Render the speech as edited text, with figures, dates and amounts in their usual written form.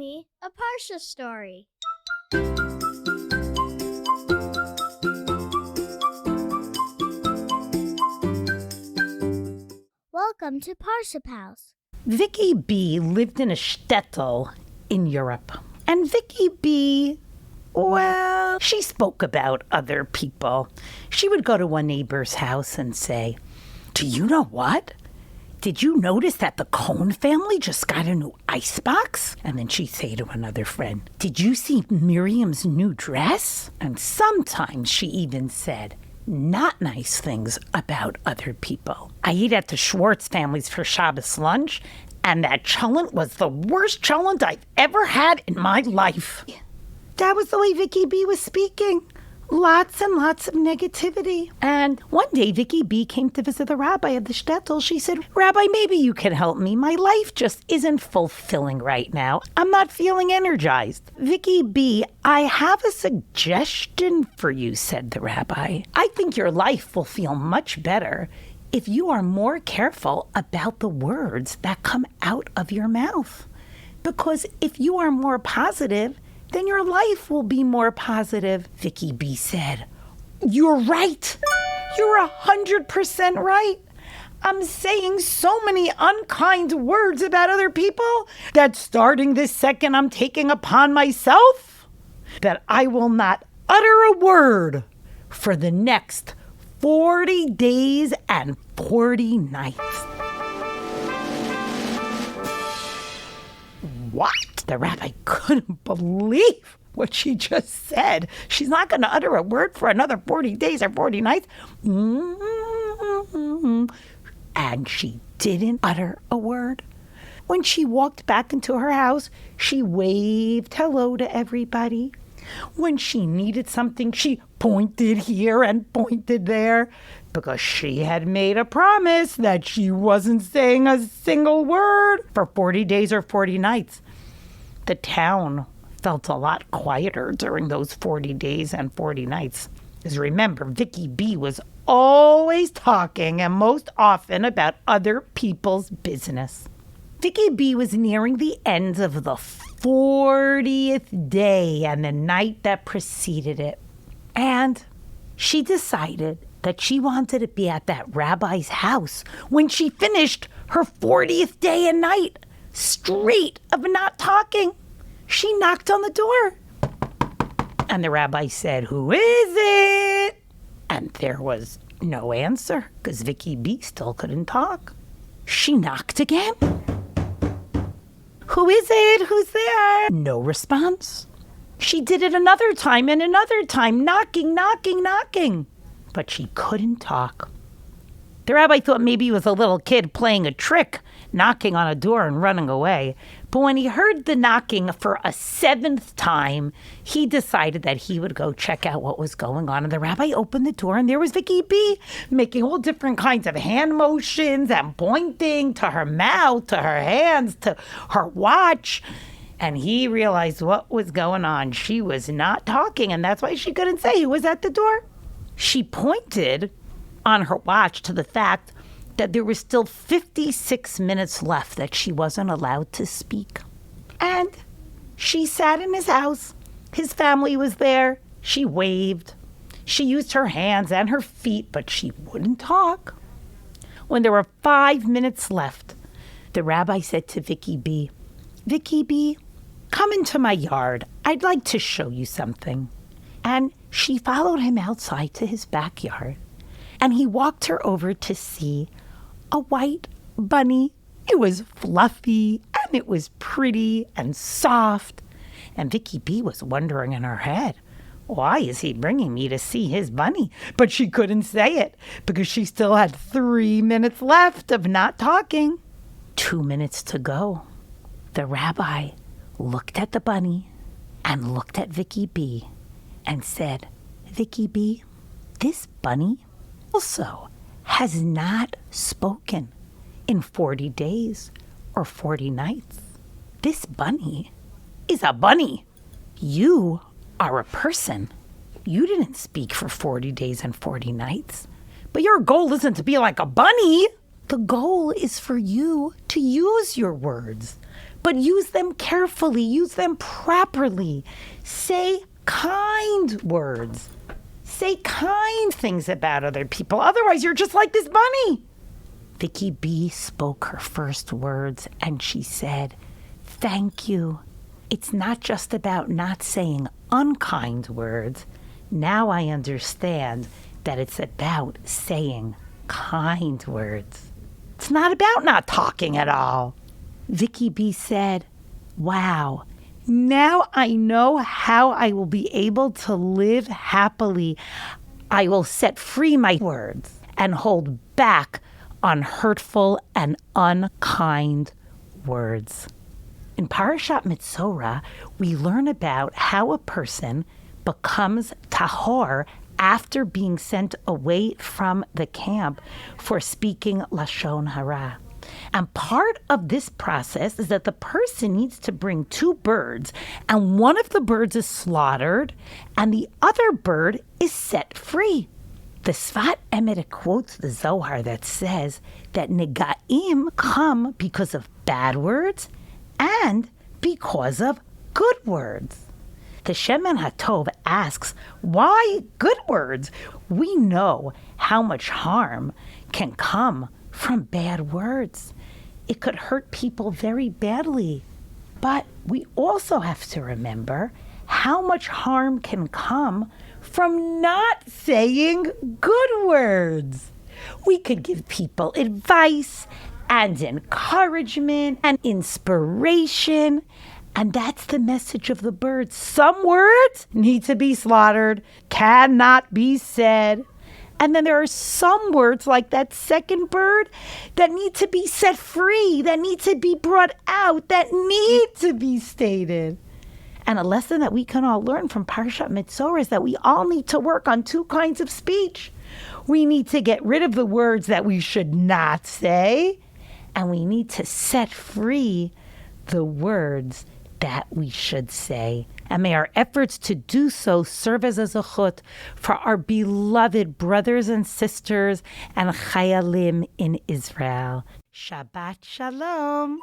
me a Parsha story. Welcome to Parsha House. Vicki B lived in a shtetl in Europe. And Vicki B, well, she spoke about other people. She would go to one neighbor's house and say, "Do you know what? Did you notice that the Cohn family just got a new icebox?" And then she'd say to another friend, "Did you see Miriam's new dress?" And sometimes she even said not nice things about other people. I ate at the Schwartz families for Shabbos lunch, and that cholent was the worst cholent I've ever had in my life. That was the way Vicki B was speaking. Lots and lots of negativity. And one day, Vicki B came to visit the rabbi of the shtetl. She said, "Rabbi, maybe you can help me. My life just isn't fulfilling right now. I'm not feeling energized." "Vicki B, I have a suggestion for you," said the rabbi. "I think your life will feel much better if you are more careful about the words that come out of your mouth. Because if you are more positive, then your life will be more positive." Vicki B said, "You're right. You're 100% right. I'm saying so many unkind words about other people that starting this second I'm taking upon myself that I will not utter a word for the next 40 days and 40 nights." What? The rabbi couldn't believe what she just said. She's not going to utter a word for another 40 days or 40 nights. And she didn't utter a word. When she walked back into her house, she waved hello to everybody. When she needed something, she pointed here and pointed there, because she had made a promise that she wasn't saying a single word for 40 days or 40 nights. The town felt a lot quieter during those 40 days and 40 nights. Because remember, Vicki B was always talking, and most often about other people's business. Vicki B was nearing the end of the 40th day and the night that preceded it. And she decided that she wanted to be at that rabbi's house when she finished her 40th day and night straight of not talking. She knocked on the door. And the rabbi said, "Who is it?" And there was no answer because Vicki B still couldn't talk. She knocked again. "Who is it? Who's there?" No response. She did it another time and another time, knocking, knocking, knocking. But she couldn't talk. The rabbi thought maybe he was a little kid playing a trick, knocking on a door and running away. But when he heard the knocking for a 7th time, he decided that he would go check out what was going on. And the rabbi opened the door, and there was Vicki B making all different kinds of hand motions and pointing to her mouth, to her hands, to her watch. And he realized what was going on. She was not talking, and that's why she couldn't say who was at the door. She pointed on her watch to the fact that there was still 56 minutes left that she wasn't allowed to speak. And she sat in his house. His family was there. She waved. She used her hands and her feet, but she wouldn't talk. When there were 5 minutes left, the rabbi said to Vicki B, "Vicki B, come into my yard. I'd like to show you something." And she followed him outside to his backyard. And he walked her over to see a white bunny. It was fluffy and it was pretty and soft. And Vicki B was wondering in her head, why is he bringing me to see his bunny? But she couldn't say it because she still had 3 minutes left of not talking. 2 minutes to go. The rabbi looked at the bunny and looked at Vicki B and said, "Vicki B, this bunny also has not spoken in 40 days or 40 nights. This bunny is a bunny. You are a person. You didn't speak for 40 days and 40 nights. But your goal isn't to be like a bunny. The goal is for you to use your words. but use them carefully, use them properly. Say kind words. Say kind things about other people. Otherwise, you're just like this bunny. Vicki B spoke her first words and she said, "Thank you. It's not just about not saying unkind words. Now I understand that it's about saying kind words. It's not about not talking at all." Vicki B said, "Wow, now I know how I will be able to live happily. I will set free my words and hold back on hurtful and unkind words." In Parashat Metzora, we learn about how a person becomes tahor after being sent away from the camp for speaking lashon hara. And part of this process is that the person needs to bring 2 birds, and one of the birds is slaughtered, and the other bird is set free. The Sfat Emet quotes the Zohar that says that negaim come because of bad words and because of good words. The Shemen HaTov asks, why good words? We know how much harm can come from bad words. It could hurt people very badly. But we also have to remember how much harm can come from not saying good words. We could give people advice and encouragement and inspiration. And that's the message of the birds. Some words need to be slaughtered, cannot be said. And then there are some words, like that second bird, that need to be set free, that need to be brought out, that need to be stated. And a lesson that we can all learn from Parashat Metzora is that we all need to work on 2 kinds of speech. We need to get rid of the words that we should not say, and we need to set free the words that we should say. And may our efforts to do so serve as a zechut for our beloved brothers and sisters and chayalim in Israel. Shabbat Shalom.